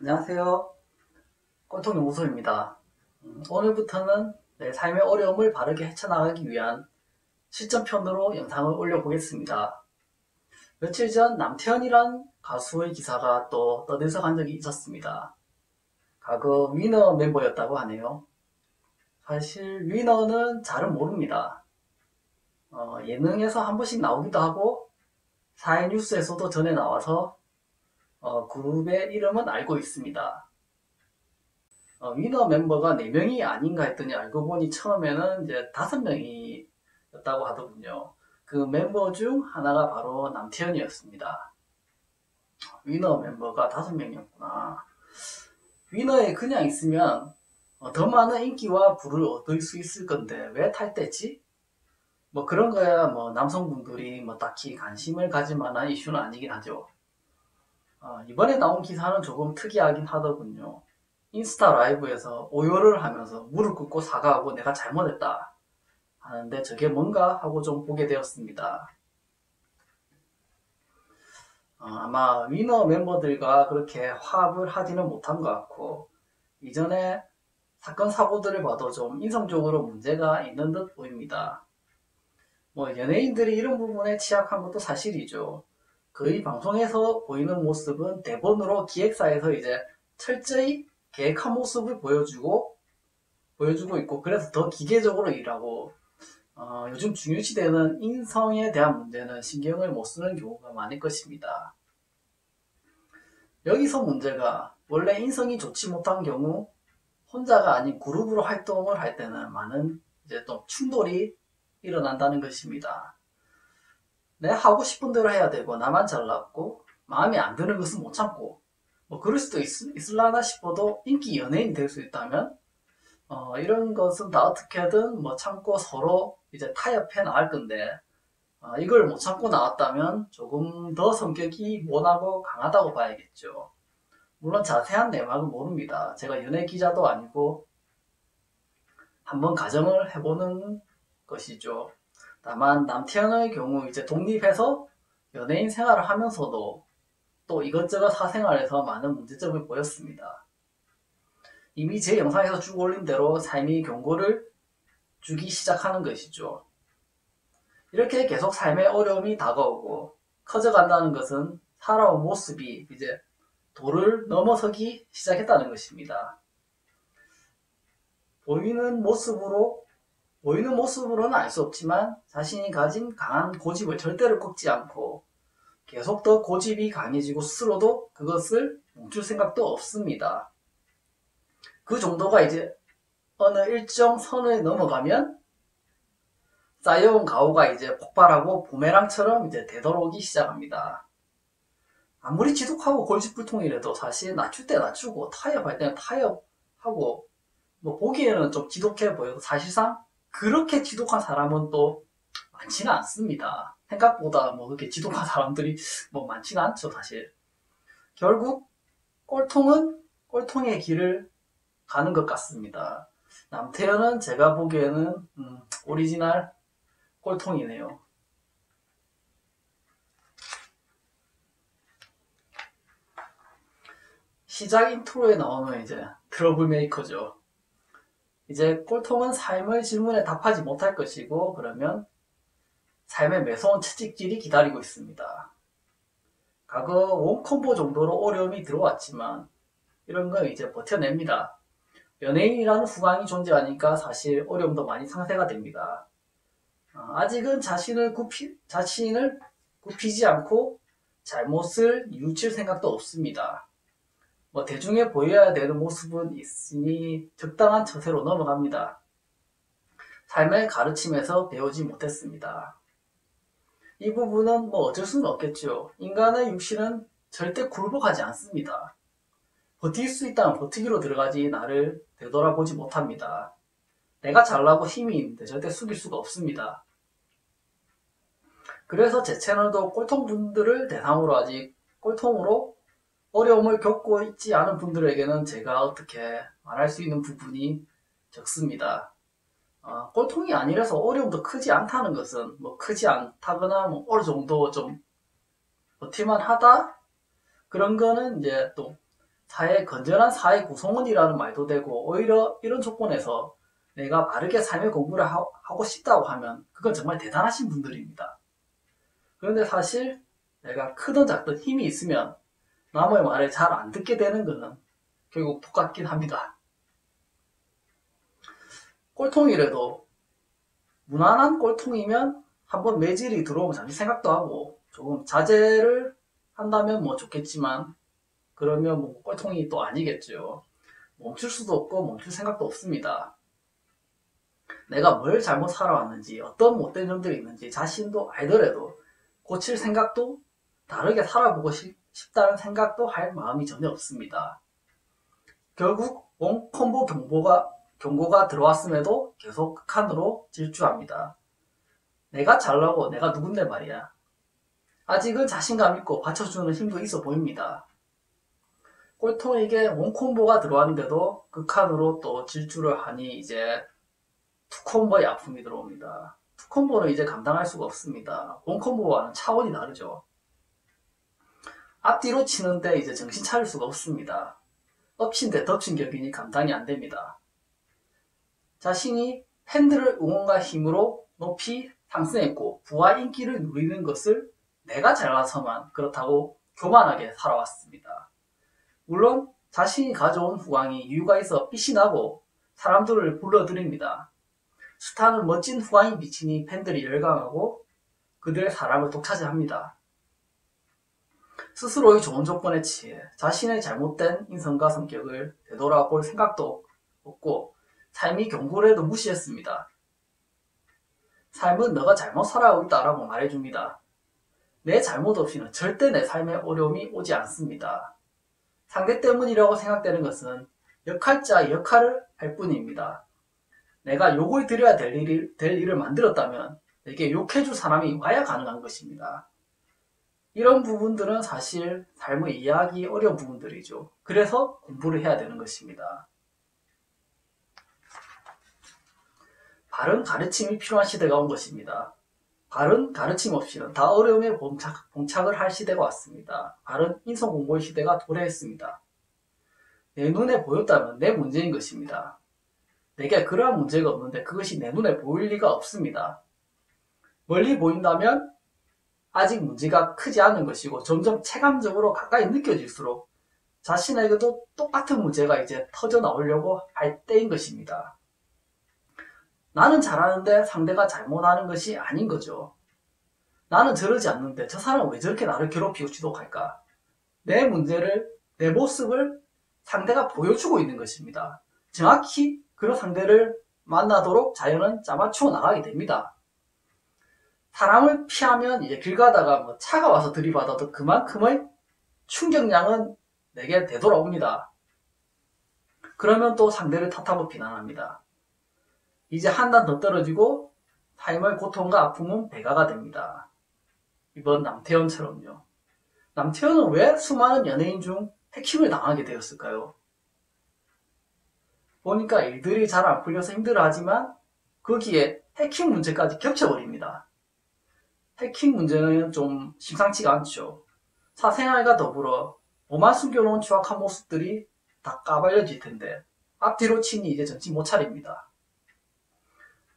안녕하세요. 꼴통연구소입니다. 오늘부터는 내 삶의 어려움을 바르게 헤쳐나가기 위한 실전편으로 영상을 올려보겠습니다. 며칠 전 남태현이란 가수의 기사가 또 떠들썩한 적이 있었습니다. 과거 위너 멤버였다고 하네요. 사실 위너는 잘은 모릅니다. 예능에서 한 번씩 나오기도 하고 사회뉴스에서도 전에 나와서 그룹의 이름은 알고 있습니다. 위너 멤버가 4명이 아닌가 했더니 알고 보니 처음에는 이제 5명이었다고 하더군요. 그 멤버 중 하나가 바로 남태현이었습니다. 위너 멤버가 5명이었구나. 위너에 그냥 있으면 더 많은 인기와 부를 얻을 수 있을 건데 왜 탈퇴지? 뭐 그런 거야 뭐 남성분들이 뭐 딱히 관심을 가질 만한 이슈는 아니긴 하죠. 이번에 나온 기사는 조금 특이하긴 하더군요. 인스타 라이브에서 오열을 하면서 무릎 꿇고 사과하고 내가 잘못했다 하는데 저게 뭔가 하고 좀 보게 되었습니다. 아마 위너 멤버들과 그렇게 화합을 하지는 못한 것 같고 이전에 사건 사고들을 봐도 좀 인성적으로 문제가 있는 듯 보입니다. 뭐 연예인들이 이런 부분에 취약한 것도 사실이죠. 거의 방송에서 보이는 모습은 대본으로 기획사에서 이제 철저히 계획한 모습을 보여주고 있고 그래서 더 기계적으로 일하고 요즘 중요시되는 인성에 대한 문제는 신경을 못 쓰는 경우가 많을 것입니다. 여기서 문제가 원래 인성이 좋지 못한 경우 혼자가 아닌 그룹으로 활동을 할 때는 많은 이제 또 충돌이 일어난다는 것입니다. 내 하고 싶은 대로 해야 되고 나만 잘났고 마음에 안 드는 것은 못 참고 뭐 그럴 수도 있을라나 싶어도 인기 연예인이 될 수 있다면 이런 것은 다 어떻게든 뭐 참고 서로 이제 타협해 나갈 건데 이걸 못 참고 나왔다면 조금 더 성격이 모나고 강하다고 봐야겠죠. 물론 자세한 내막은 모릅니다. 제가 연예 기자도 아니고 한번 가정을 해보는 것이죠. 다만 남태현의 경우 이제 독립해서 연예인 생활을 하면서도 또 이것저것 사생활에서 많은 문제점을 보였습니다. 이미 제 영상에서 쭉 올린 대로 삶이 경고를 주기 시작하는 것이죠. 이렇게 계속 삶의 어려움이 다가오고 커져간다는 것은 살아온 모습이 이제 도를 넘어서기 시작했다는 것입니다. 보이는 모습으로는 알 수 없지만 자신이 가진 강한 고집을 절대로 꺾지 않고 계속 더 고집이 강해지고 스스로도 그것을 멈출 생각도 없습니다. 그 정도가 이제 어느 일정 선을 넘어가면 쌓여온 가오가 이제 폭발하고 부메랑처럼 이제 되돌아오기 시작합니다. 아무리 지독하고 골칫불통이라도 사실 낮출 때 낮추고 타협할 때는 타협하고 뭐 보기에는 좀 지독해 보여도 사실상 그렇게 지독한 사람은 또 많지는 않습니다. 생각보다 뭐 그렇게 지독한 사람들이 뭐 많지는 않죠, 사실. 결국 꼴통은 꼴통의 길을 가는 것 같습니다. 남태현은 제가 보기에는 오리지널 꼴통이네요. 시작 인트로에 나오는 이제 트러블 메이커죠. 이제 꼴통은 삶의 질문에 답하지 못할 것이고 그러면 삶의 매서운 채찍질이 기다리고 있습니다. 과거 원콤보 정도로 어려움이 들어왔지만 이런 건 이제 버텨냅니다. 연예인이라는 후광이 존재하니까 사실 어려움도 많이 상쇄가 됩니다. 아직은 자신을 굽히지 않고 잘못을 뉘우칠 생각도 없습니다. 뭐 대중에 보여야 되는 모습은 있으니 적당한 처세로 넘어갑니다. 삶의 가르침에서 배우지 못했습니다. 이 부분은 뭐 어쩔 수는 없겠죠. 인간의 육신은 절대 굴복하지 않습니다. 버틸 수 있다면 버티기로 들어가지 나를 되돌아보지 못합니다. 내가 잘나고 힘이 있는데 절대 숙일 수가 없습니다. 그래서 제 채널도 꼴통분들을 대상으로 아직 꼴통으로 어려움을 겪고 있지 않은 분들에게는 제가 어떻게 말할 수 있는 부분이 적습니다. 꼴통이 아니라서 어려움도 크지 않다는 것은 뭐 크지 않다거나 뭐 어느 정도 좀 버틸만 하다? 그런 거는 이제 또 건전한 사회 구성원이라는 말도 되고, 오히려 이런 조건에서 내가 바르게 삶의 공부를 하고 싶다고 하면 그건 정말 대단하신 분들입니다. 그런데 사실 내가 크든 작든 힘이 있으면 남의 말을 잘 안 듣게 되는 것은 결국 똑같긴 합니다. 꼴통이라도 무난한 꼴통이면 한번 매질이 들어오면 잠시 생각도 하고 조금 자제를 한다면 뭐 좋겠지만, 그러면 뭐 꼴통이 또 아니겠죠. 멈출 수도 없고 멈출 생각도 없습니다. 내가 뭘 잘못 살아왔는지, 어떤 못된 점들이 있는지 자신도 알더라도 고칠 생각도, 다르게 살아보고 싶다는 생각도 할 마음이 전혀 없습니다. 결국 원콤보 경고가 들어왔음에도 계속 극한으로 질주합니다. 내가 잘나고 내가 누군데 말이야. 아직은 자신감 있고 받쳐주는 힘도 있어 보입니다. 꼴통에게 원콤보가 들어왔는데도 극한으로 또 질주를 하니 이제 투콤보의 아픔이 들어옵니다. 투콤보는 이제 감당할 수가 없습니다. 원콤보와는 차원이 다르죠. 앞뒤로 치는데 이제 정신 차릴 수가 없습니다. 엎친 데 덮친 격이니 감당이 안 됩니다. 자신이 팬들을 응원과 힘으로 높이 상승했고 부와 인기를 누리는 것을 내가 잘나서만 그렇다고 교만하게 살아왔습니다. 물론 자신이 가져온 후광이 이유가 있어 빛이 나고 사람들을 불러들입니다. 스타는 멋진 후광이 비치니 팬들이 열광하고 그들의 사랑을 독차지합니다. 스스로의 좋은 조건에 취해 자신의 잘못된 인성과 성격을 되돌아볼 생각도 없고 삶이 경고를 해도 무시했습니다. 삶은 너가 잘못 살아오고 있다라고 말해줍니다. 내 잘못 없이는 절대 내 삶에 어려움이 오지 않습니다. 상대 때문이라고 생각되는 것은 역할자의 역할을 할 뿐입니다. 내가 욕을 드려야 될 일을 만들었다면 내게 욕해줄 사람이 와야 가능한 것입니다. 이런 부분들은 사실 삶을 이해하기 어려운 부분들이죠. 그래서 공부를 해야 되는 것입니다. 바른 가르침이 필요한 시대가 온 것입니다. 바른 가르침 없이는 다 어려움에 봉착을 할 시대가 왔습니다. 바른 인성공부의 시대가 도래했습니다. 내 눈에 보였다면 내 문제인 것입니다. 내게 그러한 문제가 없는데 그것이 내 눈에 보일 리가 없습니다. 멀리 보인다면 아직 문제가 크지 않은 것이고 점점 체감적으로 가까이 느껴질수록 자신에게도 똑같은 문제가 이제 터져 나오려고 할 때인 것입니다. 나는 잘하는데 상대가 잘못하는 것이 아닌 거죠. 나는 저러지 않는데 저 사람은 왜 저렇게 나를 괴롭히고 지독할까? 내 문제를, 내 모습을 상대가 보여주고 있는 것입니다. 정확히 그런 상대를 만나도록 자연은 짜맞추어 나가게 됩니다. 사람을 피하면 이제 길 가다가 뭐 차가 와서 들이받아도 그만큼의 충격량은 내게 되돌아옵니다. 그러면 또 상대를 탓하고 비난합니다. 이제 한 단 더 떨어지고 삶의 고통과 아픔은 배가가 됩니다. 이번 남태현처럼요. 남태현은 왜 수많은 연예인 중 해킹을 당하게 되었을까요? 보니까 일들이 잘 안 풀려서 힘들어하지만 거기에 해킹 문제까지 겹쳐버립니다. 해킹 문제는 좀 심상치가 않죠. 사생활과 더불어 몸만 숨겨놓은 추악한 모습들이 다 까발려질 텐데 앞뒤로 치니 이제 정신 못 차립니다.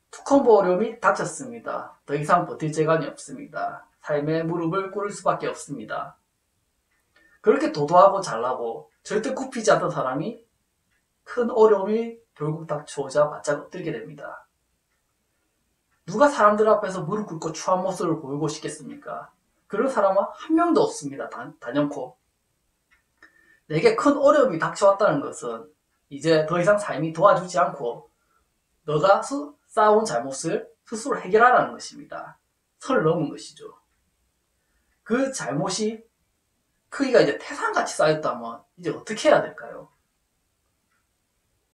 투컴보 어려움이 닥쳤습니다. 더 이상 버틸 재간이 없습니다. 삶에 무릎을 꿇을 수밖에 없습니다. 그렇게 도도하고 잘나고 절대 굽히지 않던 사람이 큰 어려움이 결국 닥쳐오자 바짝 엎드리게 됩니다. 누가 사람들 앞에서 무릎 꿇고 추한 모습을 보이고 싶겠습니까? 그런 사람은 한 명도 없습니다. 단연코. 내게 큰 어려움이 닥쳐왔다는 것은 이제 더 이상 삶이 도와주지 않고 너가 쌓아온 잘못을 스스로 해결하라는 것입니다. 선을 넘은 것이죠. 그 잘못이 크기가 이제 태산같이 쌓였다면 이제 어떻게 해야 될까요?